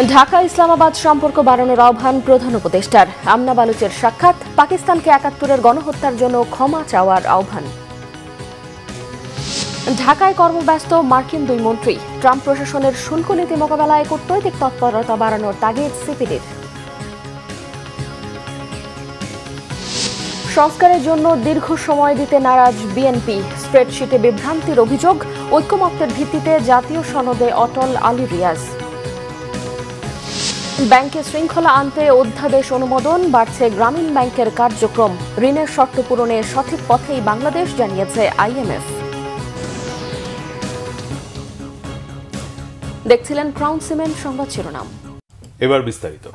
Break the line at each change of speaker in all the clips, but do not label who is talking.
ঢাকা ইসলামাবাদ সম্পর্ক বাড়ানোর আহ্বান প্রধান উপদেষ্টার। আমনা বালুচের সাক্ষাৎ। পাকিস্তানকে ৭১-এর গণহত্যার জন্য ক্ষমা চাওয়ার আহ্বান। ঢাকায় কর্মব্যস্ত মার্কিন দুই মন্ত্রী। ট্রাম্প প্রশাসনের শুল্ক নীতি মোকাবেলায় কূটনৈতিক তৎপরতা বাড়ানোর তাগিদ সিপিডির। সংস্কারের জন্য দীর্ঘ সময় দিতে নারাজ বিএনপি। স্প্রেডশিটে বিভ্রান্তির অভিযোগ। ঐক্যমত্যের ভিত্তিতে জাতীয় সনদে অটল আলী রিয়াজ। ব্যাংকে শৃঙ্খলা আনতে অধ্যাদেশ অনুমোদন। বাড়ছে গ্রামীণ ব্যাংকের কার্যক্রম। ঋণের শর্ত পূরণে সঠিক পথেই বাংলাদেশ, জানিয়েছে আইএমএফ। দেখছিলেন ক্রাউন সিমেন্ট সংবাদ শিরোনাম।
এবার বিস্তারিত।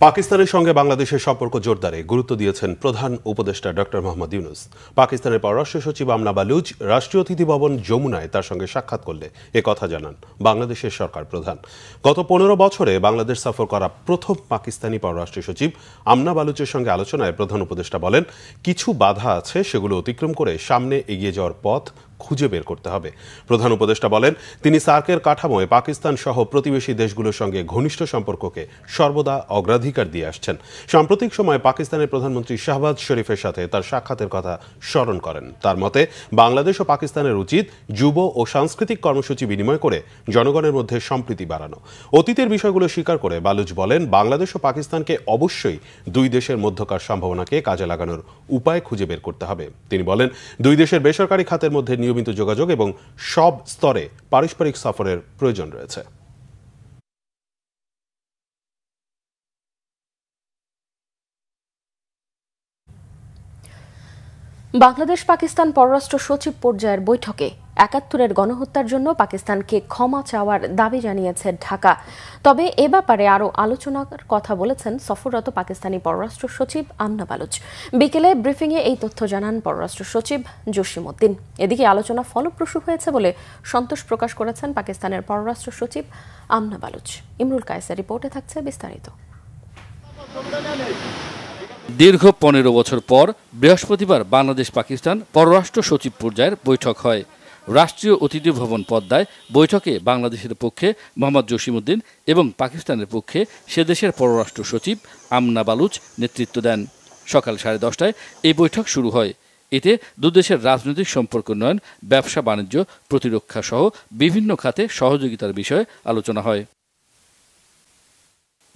পাকিস্তানের সঙ্গে বাংলাদেশের সম্পর্ক জোরদারে গুরুত্ব দিয়েছেন প্রধান উপদেষ্টা ডক্টর মোহাম্মদ ইউনূস। পাকিস্তানের পররাষ্ট্র সচিব আমনা বালুচ রাষ্ট্রীয় অতিথি ভবন যমুনায় তার সঙ্গে সাক্ষাৎ করলে কথা জানান বাংলাদেশের সরকার প্রধান। গত ১৫ বছরে বাংলাদেশ সফর করা প্রথম পাকিস্তানি পররাষ্ট্র সচিব আমনা বালুচের সঙ্গে আলোচনায় প্রধান উপদেষ্টা বলেন, কিছু বাধা আছে, সেগুলো অতিক্রম করে সামনে এগিয়ে যাওয়ার পথ খুঁজে বের করতে হবে। প্রধান উপদেষ্টা বলেন, তিনি সার্কের কাঠামোয় পাকিস্তান সহ প্রতিবেশী দেশগুলোর সঙ্গে ঘনিষ্ঠ সম্পর্ককে সর্বদা অগ্রাধিকার দিয়ে আসছেন। সাম্প্রতিক সময়ে পাকিস্তানের প্রধানমন্ত্রী শাহবাজ শরীফের সাথে তার সাক্ষাতের কথা স্মরণ করেন। তার মতে বাংলাদেশ ও পাকিস্তানের উচিত যুব ও সাংস্কৃতিক কর্মসূচি বিনিময় করে জনগণের মধ্যে সম্প্রীতি বাড়ানো। অতীতের বিষয়গুলো স্বীকার করে বালুচ বলেন, বাংলাদেশ ও পাকিস্তানকে অবশ্যই দুই দেশের মধ্যকার সম্ভাবনাকে কাজে লাগানোর উপায় খুঁজে বের করতে হবে। তিনি বলেন, দুই দেশের বেসরকারি খাতের মধ্যে নিয়মিত যোগাযোগ এবং সব স্তরে পারস্পরিক সফরের প্রয়োজন রয়েছে।
বাংলাদেশ পাকিস্তান পররাষ্ট্র সচিব পর্যায়ের বৈঠকে ৭১-এর গণহত্যার জন্য পাকিস্তানকে ক্ষমা চাওয়ার দাবি জানিয়েছে ঢাকা। তবে এ ব্যাপারে আরও আলোচনার কথা বলেছেন সফররত পাকিস্তানি পররাষ্ট্র সচিব আমনা বালুচ। বিকেলে ব্রিফিংয়ে এই তথ্য জানান পররাষ্ট্র সচিব জসিমউদ্দিন। এদিকে আলোচনা ফলপ্রসূ হয়েছে বলে সন্তোষ প্রকাশ করেছেন পাকিস্তানের পররাষ্ট্র সচিব আমনা বালুচ। ইমরুল কায়েসের রিপোর্টে থাকছে বিস্তারিত।
দীর্ঘ ১৫ বছর পর বৃহস্পতিবার বাংলাদেশ পাকিস্তান পররাষ্ট্র সচিব পর্যায়ের বৈঠক হয় রাষ্ট্রীয় অতিথি ভবন পদ্মায়। বৈঠকে বাংলাদেশের পক্ষে মোহাম্মদ জসিমউদ্দিন এবং পাকিস্তানের পক্ষে সে দেশের পররাষ্ট্র সচিব আমনা বালুচ নেতৃত্ব দেন। সকাল 10:30টায় এই বৈঠক শুরু হয়। এতে দুদেশের রাজনৈতিক সম্পর্ক উন্নয়ন, ব্যবসা বাণিজ্য, প্রতিরক্ষা সহ বিভিন্ন খাতে সহযোগিতার বিষয়ে আলোচনা হয়।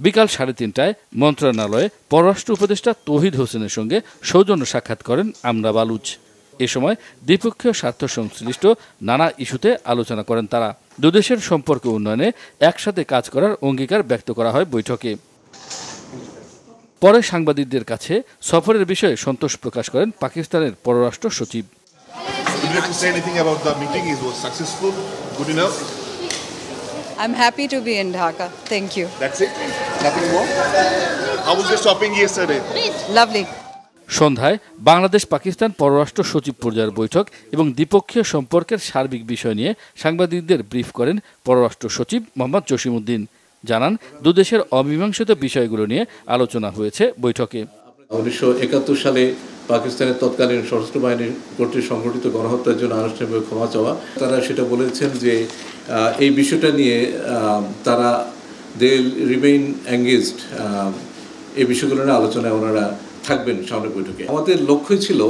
বিকাল 3:30টায় মন্ত্রণালয়ে পররাষ্ট্র উপদেষ্টা তৌহিদ হোসেনের সঙ্গে সৌজন্য সাক্ষাৎ করেন আমনা বালুচ। এ সময় দ্বিপক্ষীয় স্বার্থ সংশ্লিষ্ট নানা ইস্যুতে আলোচনা করেন তারা। দুদেশের সম্পর্ক উন্নয়নে একসাথে কাজ করার অঙ্গীকার ব্যক্ত করা হয় বৈঠকে। পরে সাংবাদিকদের কাছে সফরের বিষয়ে সন্তোষ প্রকাশ করেন পাকিস্তানের পররাষ্ট্র সচিব।
I'm happy to be in Dhaka. Thank you.
That's it? Nothing more? How was your shopping yesterday?
Lovely.
সন্ধ্যায় বাংলাদেশ পাকিস্তান পররাষ্ট্র সচিব পর্যায়ের বৈঠক এবং দ্বিপক্ষীয় সম্পর্কের সার্বিক বিষয় নিয়ে সাংবাদিকদের ব্রিফ করেন পররাষ্ট্র সচিব মোহাম্মদ জসিমউদ্দিন। জানান, দুদেশের অমীমাংসিত বিষয়গুলো নিয়ে আলোচনা হয়েছে বৈঠকে।
1971 সালে পাকিস্তানের তৎকালীন সশস্ত্র বাহিনী কর্তৃক সংঘটিত গণহত্যার জন্য আনুষ্ঠানিকভাবে ক্ষমা চাওয়া। তারা সেটা বলেছেন যে এই বিষয়টা নিয়ে তারা দে রিমেইন এঙ্গেজড, এই বিষয়গুলো নিয়ে আলোচনায় ওনারা থাকবেন সামনের বৈঠকে। আমাদের লক্ষ্যই ছিল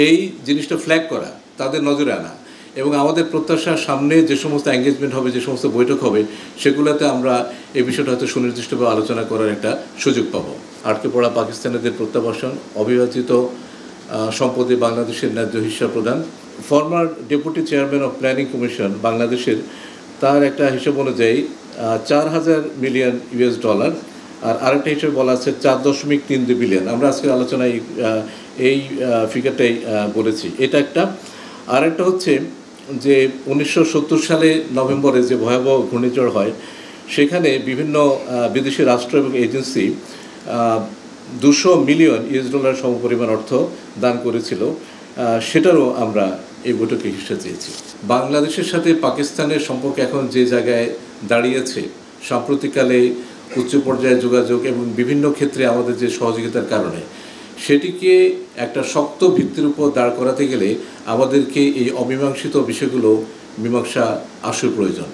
এই জিনিসটা ফ্ল্যাগ করা, তাদের নজরে আনা এবং আমাদের প্রত্যাশার সামনে যে সমস্ত এঙ্গেজমেন্ট হবে, যে সমস্ত বৈঠক হবে, সেগুলোতে আমরা এই বিষয়টা হয়তো সুনির্দিষ্টভাবে আলোচনা করার একটা সুযোগ পাবো। আটকে পড়া পাকিস্তানিদের প্রত্যাবাসন, অবিভাজিত সম্পদে বাংলাদেশের ন্যায্য হিস্সা প্রদান। Former deputy chairman of planning commission বাংলাদেশের, তার একটা হিসাব অনুযায়ী $4,000 মিলিয়ন আর আরেকটা হিসেবে বলা আছে 4.32 বিলিয়ন। আমরা আজকের আলোচনায় এই ফিগারটাই বলেছি। এটা একটা। আরেকটা হচ্ছে যে 1970 সালে নভেম্বরে যে ভয়াবহ ঘূর্ণিঝড় হয়, সেখানে বিভিন্ন বিদেশি রাষ্ট্র এবং এজেন্সি $200 মিলিয়ন সমপরিমাণ অর্থ দান করেছিল। সেটারও আমরা এই বৈঠকে হিস্সা চেয়েছি। বাংলাদেশের সাথে পাকিস্তানের সম্পর্ক এখন যে জায়গায় দাঁড়িয়েছে, সাম্প্রতিককালে উচ্চ পর্যায়ে যোগাযোগ এবং বিভিন্ন ক্ষেত্রে আমাদের যে সহযোগিতার কারণে, সেটিকে একটা শক্ত ভিত্তির উপর দাঁড় করাতে গেলে আমাদেরকে এই অমীমাংসিত বিষয়গুলো মীমাংসা আসল প্রয়োজন।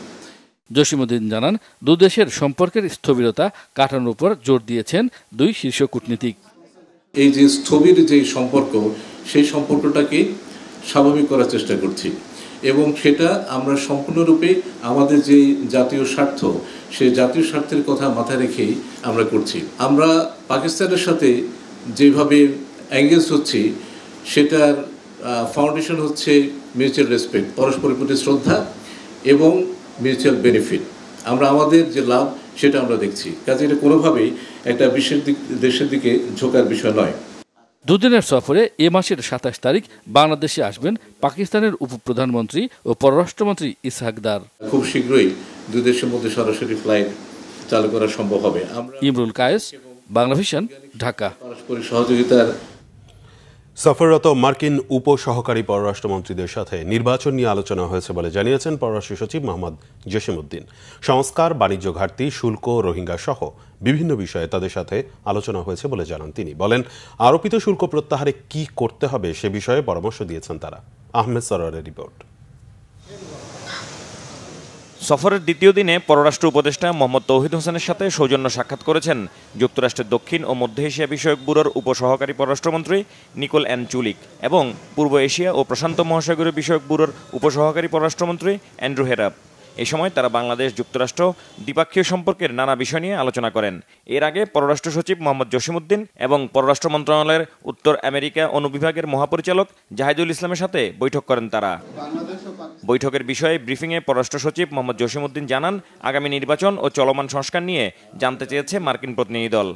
জসিমউদ্দিন জানান দুদেশের সম্পর্কের স্থবিরতা কাটানোর উপর জোর দিয়েছেন দুই শীর্ষ কূটনীতিক।
এই যে স্থবির যে সম্পর্ক, সেই সম্পর্কটাকে স্বাভাবিক করার চেষ্টা করছি এবং সেটা আমরা সম্পূর্ণরূপে আমাদের যে জাতীয় স্বার্থ, সেই জাতীয় স্বার্থের কথা মাথায় রেখেই আমরা করছি। আমরা পাকিস্তানের সাথে যেভাবে এঙ্গেজ হচ্ছি সেটার ফাউন্ডেশন হচ্ছে মিউচুয়াল রেসপেক্ট, পরস্পরের প্রতি শ্রদ্ধা এবং মিউচুয়াল বেনিফিট। আমরা আমাদের যে লাভ সেটা আমরা দেখছি, কাজে এটা কোনোভাবেই একটা দেশের দিকে ঝোঁকার বিষয় নয়।
দুদিনের সফরে এ মাসের ২৭ তারিখ বাংলাদেশে আসবেন পাকিস্তানের উপপ্রধানমন্ত্রী ও পররাষ্ট্রমন্ত্রী ইসহাক দার।
খুব শীঘ্রই দুই দেশের মধ্যে সরাসরি ফ্লাইট চালু করা সম্ভব হবে।
ইমরুল কায়েস, বাংলাভিশন, ঢাকা।
পারস্পরিক সহযোগিতার
সফররত মার্কিন উপসহকারী পররাষ্ট্রমন্ত্রীদের সাথে নির্বাচন নিয়ে আলোচনা হয়েছে বলে জানিয়েছেন পররাষ্ট্র সচিব মোহাম্মদ জসিমউদ্দিন। সংস্কার, বাণিজ্য ঘাটতি, শুল্ক, রোহিঙ্গা সহ বিভিন্ন বিষয়ে তাদের সাথে আলোচনা হয়েছে বলে জানান তিনি। বলেন, আরোপিত শুল্ক প্রত্যাহারে কি করতে হবে সে বিষয়ে পরামর্শ দিয়েছেন তারা। আহমেদ সরোয়ারের রিপোর্ট।
সফরের দ্বিতীয় দিনে পররাষ্ট্র উপদেষ্টা মোহাম্মদ তৌহিদ হোসেনের সাথে সৌজন্য সাক্ষাৎ করেছেন যুক্তরাষ্ট্রের দক্ষিণ ও মধ্য এশিয়া বিষয়ক ব্যুরোর উপসহকারী পররাষ্ট্রমন্ত্রী নিকোল এন চুলিক এবং পূর্ব এশিয়া ও প্রশান্ত মহাসাগরীয় বিষয়ক ব্যুরোর উপসহকারী পররাষ্ট্রমন্ত্রী অ্যান্ড্রু হেরাপ। এ সময় তারা বাংলাদেশ যুক্তরাষ্ট্র দ্বিপাক্ষীয় সম্পর্কের নানা বিষয় নিয়ে আলোচনা করেন। এর আগে পররাষ্ট্র সচিব মোহাম্মদ জসিমউদ্দিন এবং পররাষ্ট্র মন্ত্রণালয়ের উত্তর আমেরিকা অনুবিভাগের মহাপরিচালক জাহিদুল ইসলামের সাথে বৈঠক করেন তারা। বৈঠকের বিষয়ে ব্রিফিংয়ে পররাষ্ট্র সচিব মোহাম্মদ জসিমউদ্দিন জানান, আগামী নির্বাচন ও চলমান সংস্কার নিয়ে জানতে চেয়েছে মার্কিন প্রতিনিধি দল।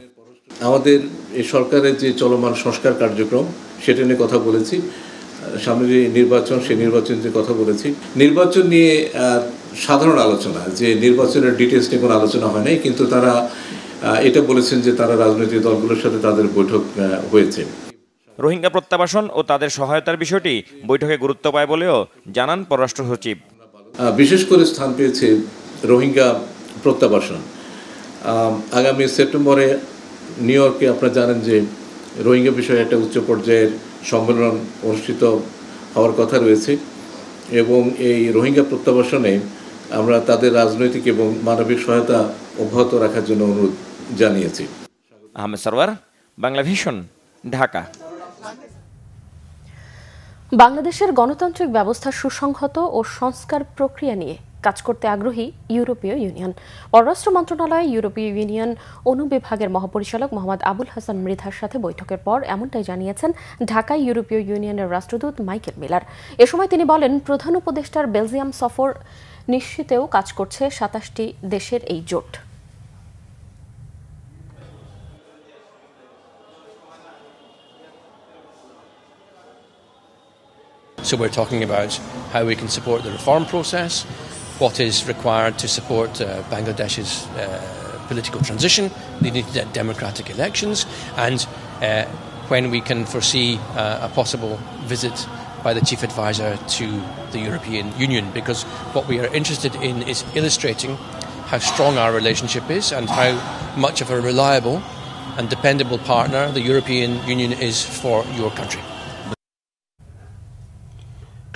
আমাদের এই সরকারের যে চলমান সংস্কার কার্যক্রম সেটা নিয়ে কথা বলেছি, সামনে যে নির্বাচন সেই নির্বাচন নিয়ে কথা বলেছি। নির্বাচন নিয়ে সাধারণ আলোচনা, যে নির্বাচনের ডিটেলস নিয়ে কোনো আলোচনা হয় নাই, কিন্তু তারা এটা বলেছেন যে তারা রাজনৈতিক দলগুলোর সাথে তাদের বৈঠক হয়েছে।
রোহিঙ্গা প্রত্যাবাসন ও তাদের সহায়তার বিষয়টি বৈঠকে গুরুত্ব পায় বলেও জানান পররাষ্ট্র সচিব।
বিশেষ করে স্থান পেয়েছে রোহিঙ্গা প্রত্যাবাসন। আগামী সেপ্টেম্বরে নিউ ইয়র্কে আপনারা জানেন যে রোহিঙ্গা বিষয়ে একটা উচ্চ পর্যায়ের সম্মেলন অনুষ্ঠিত হওয়ার কথা রয়েছে এবং এই রোহিঙ্গা প্রত্যাবাসনে আমরা তাদের রাজনৈতিক এবং মানবিক সহায়তা অব্যাহত রাখার জন্য অনুরোধ জানিয়েছি।
আহমেদ সরওয়ার, বাংলাভিশন, ঢাকা।
বাংলাদেশের গণতান্ত্রিক ব্যবস্থা সুসংহত ও সংস্কার প্রক্রিয়া নিয়ে কাজ করতে আগ্রহী ইউরোপীয় ইউনিয়ন। পররাষ্ট্র মন্ত্রণালয় ইউরোপীয় ইউনিয়ন অনুবিভাগের মহাপরিচালক মোহাম্মদ আবুল হাসান মৃধার সাথে বৈঠকের পর এমনটাই জানিয়েছেন ঢাকায় ইউরোপীয় ইউনিয়নের রাষ্ট্রদূত মাইকেল মিলার। এ সময় তিনি বলেন, প্রধান উপদেষ্টার বেলজিয়াম সফর নিশ্চিতেও কাজ করছে ২৭টি দেশের এই জোট।
So we're talking about how we can support the reform process, what is required to support Bangladesh's political transition, leading to democratic elections, and when we can foresee a possible visit by the Chief Advisor to the European Union, because what we are interested in is illustrating how strong our relationship is and how much of a reliable and dependable partner the European Union is for your country.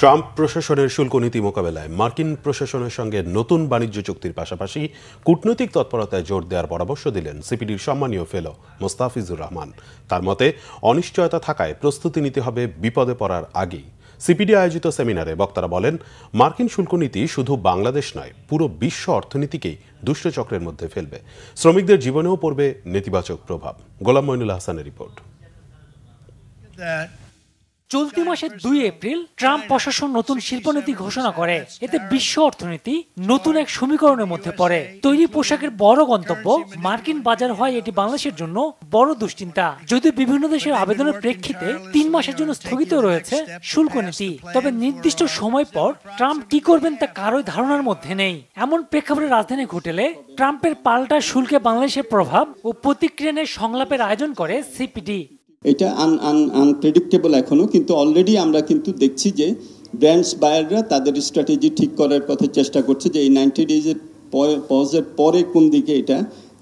Trump প্রশাসনের শুল্ক নীতি মোকাবেলায় মার্কিন প্রশাসনের সঙ্গে নতুন বাণিজ্য চুক্তির পাশাপাশি কূটনৈতিক তৎপরতায় জোর দেওয়ার পরামর্শ দিলেন সিপিডির সম্মানীয় ফেলো মোস্তাফিজুর রহমান। তার মতে, অনিশ্চয়তা থাকায় প্রস্তুতি নিতে হবে বিপদে পড়ার আগেই। সিপিডি আয়োজিত সেমিনারে বক্তারা বলেন, মার্কিন শুল্ক নীতি শুধু বাংলাদেশ নয়, পুরো বিশ্ব অর্থনীতিকেই দুষ্টচক্রের মধ্যে ফেলবে। শ্রমিকদের জীবনেও পড়বে নেতিবাচক প্রভাব। গোলাম মইনুল হাসানের রিপোর্ট।
চলতি মাসের ২ এপ্রিল ট্রাম্প প্রশাসন নতুন শিল্পনীতি ঘোষণা করে। এতে বিশ্ব অর্থনীতি নতুন এক সমীকরণের মধ্যে পড়ে। তৈরি পোশাকের বড় গন্তব্য মার্কিন বাজার হয়, এটি বাংলাদেশের জন্য বড় দুশ্চিন্তা। যদিও বিভিন্ন দেশের আবেদনের প্রেক্ষিতে ৩ মাসের জন্য স্থগিত রয়েছে শুল্ক নীতি, তবে নির্দিষ্ট সময় পর ট্রাম্প কি করবেন তা কারোই ধারণার মধ্যে নেই। এমন প্রেক্ষাপটে রাজধানী হোটেলে ট্রাম্পের পাল্টা শুল্কে বাংলাদেশের প্রভাব ও প্রতিক্রিয়া নিয়ে সংলাপের আয়োজন করে সিপিডি।
এটা আনপ্রেডিক্টেবল এখনো, কিন্তু অলরেডি আমরা কিন্তু দেখছি যে ব্র্যান্ডস বায়াররা তাদের স্ট্র্যাটেজি ঠিক করার কথা চেষ্টা করছে যে এই 90 ডেজের পজের পরে কোন দিকে এটা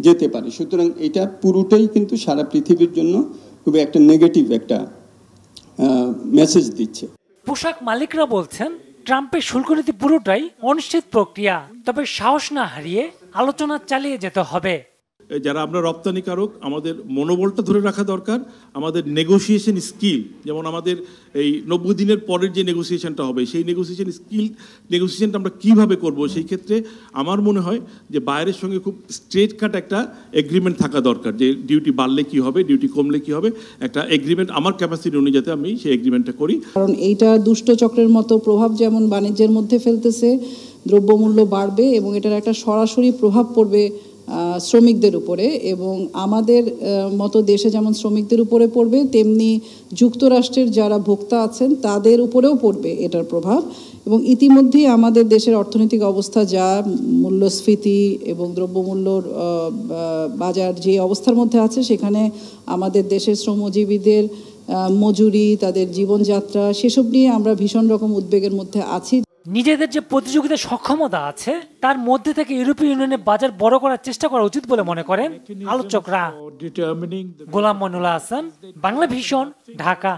যেতে পারে। সুতরাং এটা পুরোটাই কিন্তু সারা পৃথিবীর জন্য খুবই একটা নেগেটিভ একটা মেসেজ দিচ্ছে।
পোশাক মালিকরা বলছেন, ট্রাম্পের শুল্ক নীতি পুরোটাই অনিশ্চিত প্রক্রিয়া, তবে সাহস না হারিয়ে আলোচনা চালিয়ে যেতে হবে।
যারা আমরা রপ্তানিকারক, আমাদের মনোবলটা ধরে রাখা দরকার। আমাদের নেগোসিয়েশন স্কিল, যেমন আমাদের এই 90 দিনের পরের যে নেগোসিয়েশনটা হবে, সেই নেগোসিয়েশনটা আমরা কিভাবে করব, সেই ক্ষেত্রে আমার মনে হয় যে বাইরের সঙ্গে খুব স্ট্রেট কাট একটা এগ্রিমেন্ট থাকা দরকার, যে ডিউটি বাড়লে কি হবে, ডিউটি কমলে কি হবে, একটা এগ্রিমেন্ট আমার ক্যাপাসিটি অনুযায়ী যাতে আমি সেই এগ্রিমেন্টটা করি।
কারণ এইটা দুষ্ট চক্রের মতো প্রভাব যেমন বাণিজ্যের মধ্যে ফেলতেছে, দ্রব্যমূল্য বাড়বে এবং এটার একটা সরাসরি প্রভাব পড়বে শ্রমিকদের উপরে, এবং আমাদের মতো দেশে যেমন শ্রমিকদের উপরে পড়বে, তেমনি যুক্তরাষ্ট্রের যারা ভোক্তা আছেন তাদের উপরেও পড়বে এটার প্রভাব। এবং ইতিমধ্যেই আমাদের দেশের অর্থনৈতিক অবস্থা যা, মূল্যস্ফীতি এবং দ্রব্যমূল্যর বাজার যে অবস্থার মধ্যে আছে, সেখানে আমাদের দেশের শ্রমজীবীদের মজুরি, তাদের জীবনযাত্রা, সেসব নিয়ে আমরা ভীষণ রকম উদ্বেগের মধ্যে আছি।
নিজেদের যে প্রতিযোগিতার সক্ষমতা আছে তার মধ্যে থেকে ইউরোপীয় ইউনিয়নের বাজার বড় করার চেষ্টা করা উচিত বলে মনে করেন আলোচকরা। গোলাম মইনুল হাসান, বাংলা ভিশন, ঢাকা।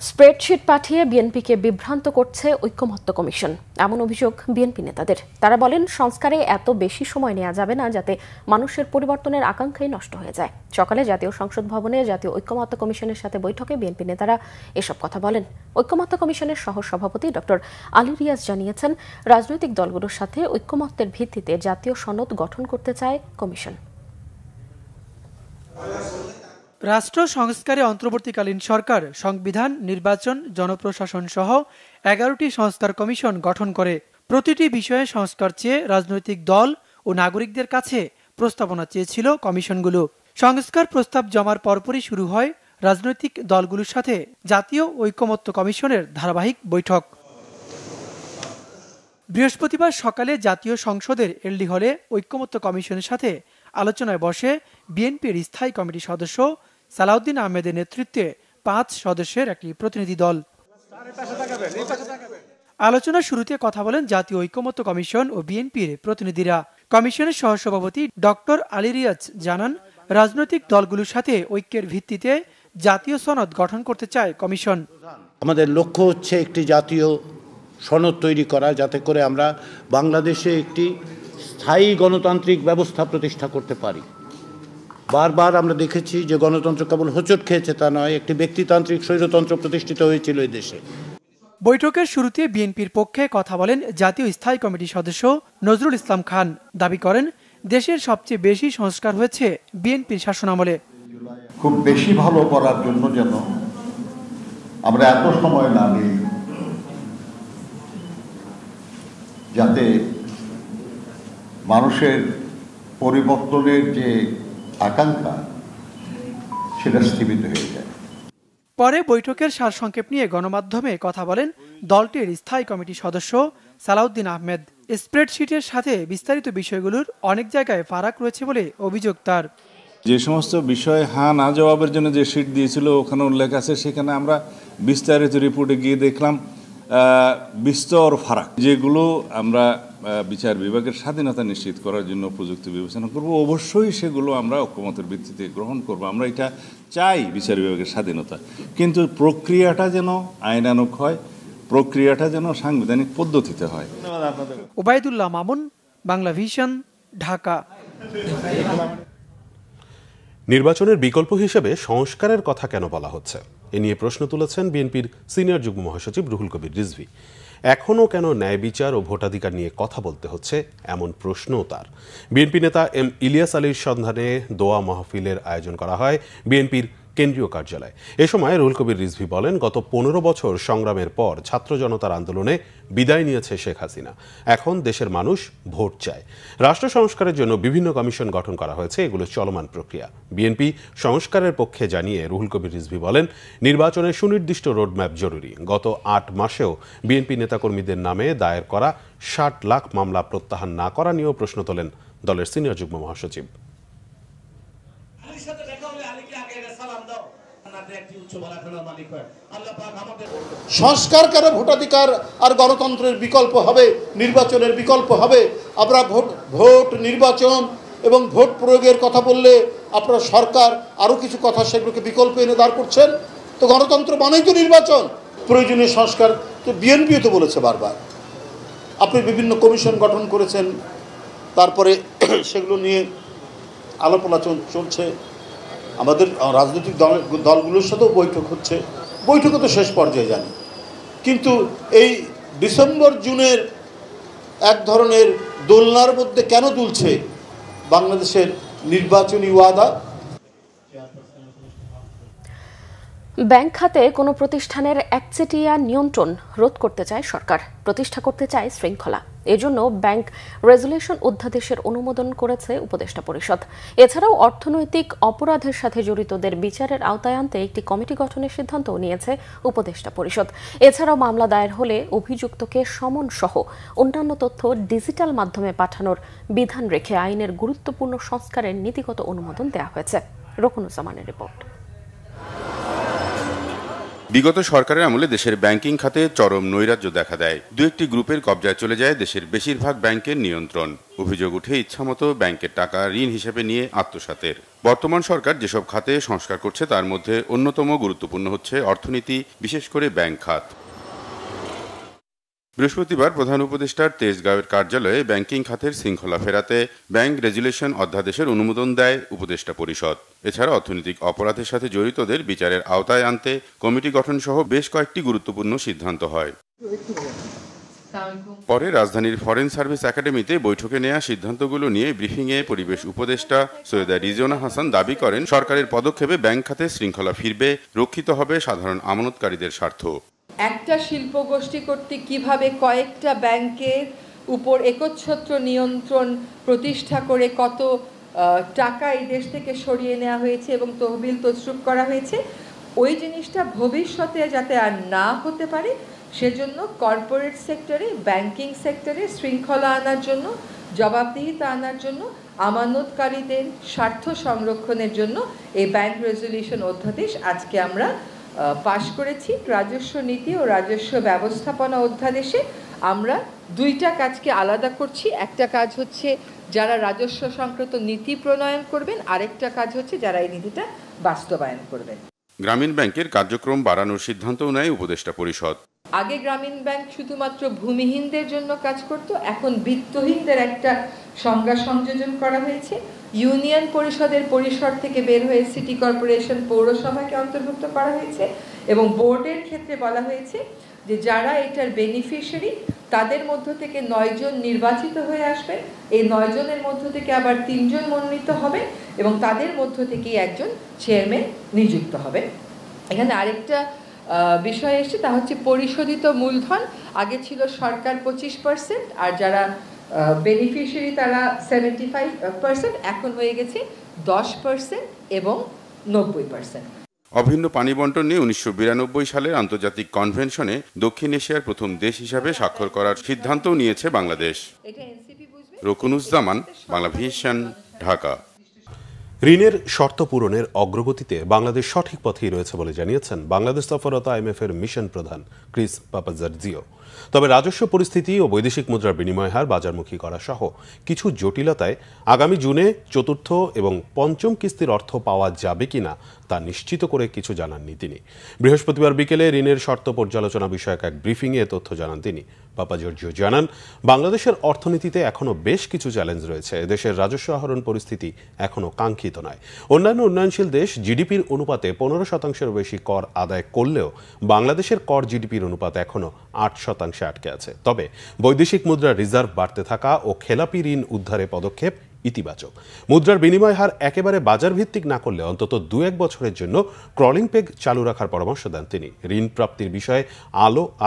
স্প্রেডশিট পাঠিয়ে বিএনপিকে বিভ্রান্ত করছে ঐক্যমত্য কমিশন, এমন অভিযোগ বিএনপি নেতাদের। তারা বলেন, সংস্কারে এত বেশি সময় নেওয়া যাবে না যাতে মানুষের পরিবর্তনের আকাঙ্ক্ষাই নষ্ট হয়ে যায়। সকালে জাতীয় সংসদ ভবনে জাতীয় ঐক্যমত্য কমিশনের সাথে বৈঠকে বিএনপি নেতারা এসব কথা বলেন। ঐক্যমত্য কমিশনের সহ সভাপতি ডক্টর আলী রিয়াজ জানিয়েছেন, রাজনৈতিক দলগুলোর সাথে ঐক্যমত্যের ভিত্তিতে জাতীয় সনদ গঠন করতে চায় কমিশন।
রাষ্ট্র সংস্কারে অন্তর্বর্তীকালীন সরকার সংবিধান, নির্বাচন, জনপ্রশাসন সহ 11টি সংস্কার কমিশন গঠন করে। প্রতিটি বিষয়ে সংস্কার চেয়ে রাজনৈতিক দল ও নাগরিকদের কাছে প্রস্তাবনা চেয়েছিল কমিশনগুলো। সংস্কার প্রস্তাব জমার পরপরই শুরু হয় রাজনৈতিক দলগুলোর সাথে জাতীয় ঐক্যমত্য কমিশনের ধারাবাহিক বৈঠক। বৃহস্পতিবার সকালে জাতীয় সংসদের এলডি হলে ঐক্যমত্য কমিশনের সাথে আলোচনায় বসে বিএনপির স্থায়ী কমিটির সদস্য সালাউদ্দিন আহমেদের নেতৃত্বে 5 সদস্যের একটি প্রতিনিধি দল। আলোচনার শুরুতে কথা বলেন জাতীয় ঐক্যমত্য কমিশন ও বিএনপির প্রতিনিধিরা। কমিশনের সহসভাপতি ডক্টর আলী রিয়াজ জানান, রাজনৈতিক দলগুলোর সাথে ঐক্যের ভিত্তিতে জাতীয় সনদ গঠন করতে চায় কমিশন।
আমাদের লক্ষ্য হচ্ছে একটি জাতীয় সনদ তৈরি করা, যাতে করে আমরা বাংলাদেশে একটি স্থায়ী গণতান্ত্রিক ব্যবস্থা প্রতিষ্ঠা করতে পারি। বারবার আমরা দেখেছি যে গণতন্ত্র কেবল হোঁচট খেয়েছে তা নয়, একটি ব্যক্তিতান্ত্রিক স্বৈরতন্ত্র প্রতিষ্ঠিত হয়েছিল এই দেশে।
বৈঠকের শুরুতে বিএনপির পক্ষে কথা বলেন জাতীয় স্থায়ী কমিটির সদস্য নজরুল ইসলাম খান। দাবি করেন, দেশের সবচেয়ে বেশি সংস্কার হয়েছে বিএনপির শাসনামলে।
খুব বেশি ভালো করার জন্য যেন আমরা এত সময় না নিই, যাতে মানুষের পরিবর্তনের যে আকাঙ্ক্ষা সেটা স্থিমিত হয়ে যায়।
পরে বৈঠকের সারসংক্ষেপ নিয়ে গণমাধ্যমে কথা বলেন দলটির স্থায়ী কমিটির সদস্য সালাউদ্দিন আহমেদ। স্প্রেডশিটের সাথে বিস্তারিত বিষয়গুলোর অনেক জায়গায় ফারাক রয়েছে বলে অভিযোগ তার।
যে সমস্ত বিষয়ে হ্যাঁ না জবাবের জন্য যে শিট দিয়েছিল ওখানে উল্লেখ আছে, সেখানে আমরা বিস্তারিত রিপোর্টে গিয়ে দেখলাম বিস্তর ফারাক। যেগুলো আমরা বিচার বিভাগের স্বাধীনতা নিশ্চিত করার জন্য প্রযুক্তি বিবেচনা করব, অবশ্যই সেগুলো আমরা ঐক্যমতের ভিত্তিতে গ্রহণ করব। আমরা এটা চাই, বিচার বিভাগের স্বাধীনতা, কিন্তু প্রক্রিয়াটা যেন আইনানুগ হয়, প্রক্রিয়াটা যেন সাংবিধানিক পদ্ধতিতে হয়।
ওবায়দুল্লাহ মামুন, বাংলা ভিশন, ঢাকা।
নির্বাচনের বিকল্প হিসেবে সংস্কারের কথা কেন বলা হচ্ছে, এ নিয়ে প্রশ্ন তুলেছেন বিএনপির সিনিয়র যুগ্ম মহাসচিব রুহুল কবির রিজভী। এখনও কেন ন্যায় বিচার ও ভোটাধিকার নিয়ে কথা বলতে হচ্ছে, এমন প্রশ্নও তার। বিএনপি নেতা এম ইলিয়াস আলীর সন্ধানে দোয়া মাহফিলের আয়োজন করা হয় বিএনপির কেন্দ্রীয় কার্যালয়। এ সময় রুহুল কবির রিজভী বলেন, গত 15 বছর সংগ্রামের পর ছাত্র জনতার আন্দোলনে বিদায় নিয়েছে শেখ হাসিনা। এখন দেশের মানুষ ভোট চায়। রাষ্ট্র সংস্কারের জন্য বিভিন্ন কমিশন গঠন করা হয়েছে, এগুলো চলমান প্রক্রিয়া। বিএনপি সংস্কারের পক্ষে জানিয়ে রুহুল কবির রিজভী বলেন, নির্বাচনের সুনির্দিষ্ট রোডম্যাপ জরুরি। গত 8 মাসেও বিএনপি নেতাকর্মীদের নামে দায়ের করা 60 লাখ মামলা প্রত্যাহার না করা নিয়েও প্রশ্ন তোলেন দলের সিনিয়র যুগ্ম মহাসচিব।
সংস্কার কেন ভোটাধিকার আর গণতন্ত্রের বিকল্প হবে, নির্বাচনের বিকল্প হবে? আমরা ভোট নির্বাচন এবং ভোট প্রয়োগের কথা বললে আপনার সরকার আরও কিছু কথা সেগুলোকে বিকল্প এনে দাঁড় করছেন। তো গণতন্ত্র মানেই তো নির্বাচন। প্রয়োজনীয় সংস্কার তো বিএনপিও তো বলেছে বারবার। আপনি বিভিন্ন কমিশন গঠন করেছেন, তারপরে সেগুলো নিয়ে আলাপ আলোচনা চলছে, আমাদের রাজনৈতিক দলগুলোর সাথেও বৈঠক হচ্ছে, বৈঠকও তো শেষ পর্যায়ে জানি। কিন্তু এই ডিসেম্বর জুনের এক ধরনের দোলনার মধ্যে কেন দুলছে বাংলাদেশের নির্বাচনী ওয়াদা?
ব্যাংক খাতে কোনো প্রতিষ্ঠানের একচেটিয়া নিয়ন্ত্রণ রোধ করতে চায় সরকার, প্রতিষ্ঠা করতে চায় শৃঙ্খলা। এজন্য ব্যাংক রেজুলেশন অধ্যাদেশের অনুমোদন করেছে উপদেষ্টা পরিষদ। এছাড়াও অর্থনৈতিক অপরাধের সাথে জড়িতদের বিচারের আওতায় আনতে একটি কমিটি গঠনের সিদ্ধান্তও নিয়েছে উপদেষ্টা পরিষদ। এছাড়াও মামলা দায়ের হলে অভিযুক্তকে সমন সহ অন্যান্য তথ্য ডিজিটাল মাধ্যমে পাঠানোর বিধান রেখে আইনের গুরুত্বপূর্ণ সংস্কারের নীতিগত অনুমোদন দেওয়া হয়েছে। রকুনুজ্জামানের রিপোর্ট।
বিগত সরকারের আমলে দেশের ব্যাংকিং খাতে চরম নৈরাজ্য দেখা দেয়। দু একটি গ্রুপের কবজায় চলে যায় দেশের বেশিরভাগ ব্যাংকের নিয়ন্ত্রণ। অভিযোগ উঠে ইচ্ছামতো ব্যাংকের টাকা ঋণ হিসেবে নিয়ে আত্মসাতের। বর্তমান সরকার যেসব খাতে সংস্কার করছে তার মধ্যে অন্যতম গুরুত্বপূর্ণ হচ্ছে অর্থনীতি, বিশেষ করে ব্যাংক খাত। বৃহস্পতিবার প্রধান উপদেষ্টার তেজগাঁওয়ের কার্যালয়ে ব্যাংকিং খাতের শৃঙ্খলা ফেরাতে ব্যাংক রেজুলেশন অধ্যাদেশের অনুমোদন দেয় উপদেষ্টা পরিষদ। এছাড়া অর্থনৈতিক অপরাধের সাথে জড়িতদের বিচারের আওতায় আনতে কমিটি গঠন সহ বেশ কয়েকটি গুরুত্বপূর্ণ সিদ্ধান্ত হয়। পরে রাজধানীর ফরেন সার্ভিস একাডেমিতে বৈঠকে নেওয়া সিদ্ধান্তগুলো নিয়ে ব্রিফিংয়ে পরিবেশ উপদেষ্টা সৈয়দা রিজওয়ানা হাসান দাবি করেন, সরকারের পদক্ষেপে ব্যাংক খাতে শৃঙ্খলা ফিরবে, রক্ষিত হবে সাধারণ আমানতকারীদের স্বার্থ।
একটা শিল্প গোষ্ঠী কর্তৃক কিভাবে কয়েকটা ব্যাংকের উপর একচ্ছত্র নিয়ন্ত্রণ প্রতিষ্ঠা করে কত টাকা এই দেশ থেকে সরিয়ে নেওয়া হয়েছে এবং তহবিল তছরূপ করা হয়েছে, ওই জিনিসটা ভবিষ্যতে যাতে আর না হতে পারে সেজন্য কর্পোরেট সেক্টরে, ব্যাংকিং সেক্টরে শৃঙ্খলা আনার জন্য, জবাবদিহিতা আনার জন্য, আমানতকারীদের স্বার্থ সংরক্ষণের জন্য এই ব্যাংক রেজুলেশন অধ্যাদেশ আজকে আমরা পাশ করেছি। রাজস্ব নীতি ও রাজস্ব ব্যবস্থাপনা অধ্যাদেশে আমরা দুইটা কাজকে আলাদা করছি। একটা কাজ হচ্ছে যারা রাজস্ব সংক্রান্ত নীতি প্রণয়ন করবেন, আরেকটা কাজ হচ্ছে যারা এই নীতিটা বাস্তবায়ন করবেন।
গ্রামীণ ব্যাংকের কার্যক্রম বাড়ানোর সিদ্ধান্তও নেয় উপদেষ্টা পরিষদ।
আগে গ্রামীণ ব্যাংক শুধুমাত্র ভূমিহীনদের জন্য কাজ করত, এখন বিত্তহীনদের একটা সংজ্ঞা সংযোজন করা হয়েছে। ইউনিয়ন পরিষদের পরিসর থেকে বের হয়ে সিটি কর্পোরেশন, পৌরসভাকে অন্তর্ভুক্ত করা হয়েছে এবং বোর্ডের ক্ষেত্রে বলা হয়েছে যে যারা এটার বেনিফিশিয়ারি তাদের মধ্য থেকে 9 জন নির্বাচিত হয়ে আসবেন। এই 9 জনের মধ্য থেকে আবার 3 জন মনোনীত হবে এবং তাদের মধ্য থেকেই একজন চেয়ারম্যান নিযুক্ত হবে। এখানে আরেকটা বিষয় এসছে, তা হচ্ছে পরিশোধিত মূলধন। আগে ছিল সরকার 25% আর যারা বেনিফিশিয়ারি তারা 75%, এখন হয়ে গেছে 10% এবং 90%।
অভিন্ন পানি বন্টন নিয়ে 1992 সালের আন্তর্জাতিক কনভেনশনে দক্ষিণ এশিয়ার প্রথম দেশ হিসাবে স্বাক্ষর করার সিদ্ধান্তও নিয়েছে বাংলাদেশ। রকুনুজ্জামান, বাংলাভিশন, ঢাকা।
ঋণের শর্ত পূরণের অগ্রগতিতে বাংলাদেশ সঠিক পথেই রয়েছে বলে জানিয়েছেন বাংলাদেশ সফররত IMF এর মিশন প্রধান ক্রিস পাপাজারজিও। তবে রাজস্ব পরিস্থিতি ও বৈদেশিক মুদ্রার বিনিময় হার বাজারমুখী করা সহ কিছু জটিলতায় আগামী জুনে চতুর্থ এবং পঞ্চম কিস্তির অর্থ পাওয়া যাবে কিনা তা নিশ্চিত করে কিছু জানাননি তিনি। বৃহস্পতিবার বিকেলে ঋণের শর্ত পর্যালোচনা বিষয়ক এক ব্রিফিংয়ে তথ্য জানান তিনি। পাপাজর্জিও জানান, বাংলাদেশের অর্থনীতিতে এখনও বেশ কিছু চ্যালেঞ্জ রয়েছে। দেশের রাজস্ব আহরণ পরিস্থিতি এখনও কাঙ্ক্ষিত নয়। অন্যান্য উন্নয়নশীল দেশ জিডিপির অনুপাতে 15%-এর বেশি কর আদায় করলেও বাংলাদেশের কর জিডিপির অনুপাত এখনও 8% আটকে আছে। তবে বৈদেশিক মুদ্রার রিজার্ভ বাড়তে থাকা ও খেলাপি ঋণ উদ্ধারে পদক্ষেপ ইতিবাচক। মুদ্রার বিনিময় হার একেবারে বাজার ভিত্তিক না করলে অন্তত 2-1 বছরের জন্য ক্রলিং পেগ চালু রাখার পরামর্শ দেন তিনি। ঋণ প্রাপ্তির বিষয়ে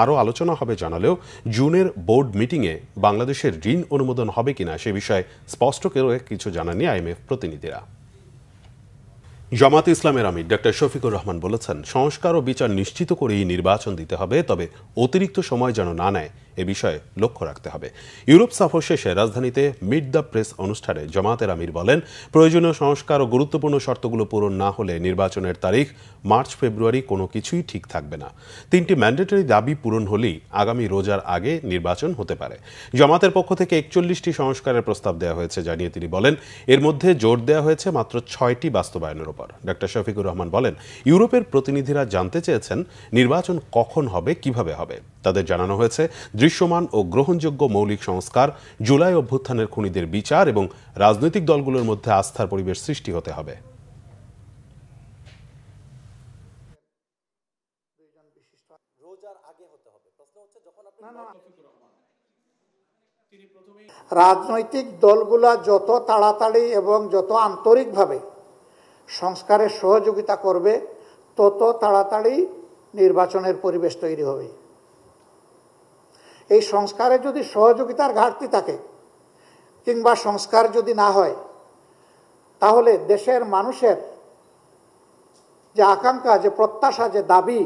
আরও আলোচনা হবে জানালেও জুনের বোর্ড মিটিংয়ে বাংলাদেশের ঋণ অনুমোদন হবে কিনা সে বিষয়ে স্পষ্ট করে কিছু জানাননি IMF প্রতিনিধিরা। জামায়াতে ইসলামের আমির ডক্টর শফিকুর রহমান বলেছেন, সংস্কার ও বিচার নিশ্চিত করেই নির্বাচন দিতে হবে, তবে অতিরিক্ত সময় যেন না নেয় এ বিষয়ে লক্ষ্য রাখতে হবে। ইউরোপ সফর শেষে রাজধানীতে মিট দ্য প্রেস অনুষ্ঠানে জামায়াতের আমির বলেন, প্রয়োজনীয় সংস্কার ও গুরুত্বপূর্ণ শর্তগুলো পূরণ না হলে নির্বাচনের তারিখ মার্চ-ফেব্রুয়ারি কোনো কিছুই ঠিক থাকবে না। 3টি ম্যান্ডেটরি দাবি পূরণ হলেই আগামী রোজার আগে নির্বাচন হতে পারে। জামায়াতের পক্ষ থেকে 41টি সংস্কারের প্রস্তাব দেওয়া হয়েছে জানিয়ে তিনি বলেন, এর মধ্যে জোর দেওয়া হয়েছে মাত্র 6টি বাস্তবায়নের উপর। ডক্টর শফিকুর রহমান বলেন, ইউরোপের প্রতিনিধিরা জানতে চেয়েছেন নির্বাচন কখন হবে, কিভাবে হবে। তাদের জানানো হয়েছে দৃশ্যমান ও গ্রহণযোগ্য মৌলিক সংস্কার, জুলাই অভ্যুত্থানের খুনিদের বিচার এবং রাজনৈতিক দলগুলোর মধ্যে আস্থার পরিবেশ সৃষ্টি হতে হবে।
রাজনৈতিক দলগুলা যত তাড়াতাড়ি এবং যত আন্তরিকভাবে সংস্কারের সহযোগিতা করবে, তত তাড়াতাড়ি নির্বাচনের পরিবেশ তৈরি হবে। এই সংস্কারে যদি সহযোগিতার ঘাটতি থাকে কিংবা সংস্কার যদি না হয়, তাহলে দেশের মানুষের যে আকাঙ্ক্ষা, যে প্রত্যাশা, যে দাবি,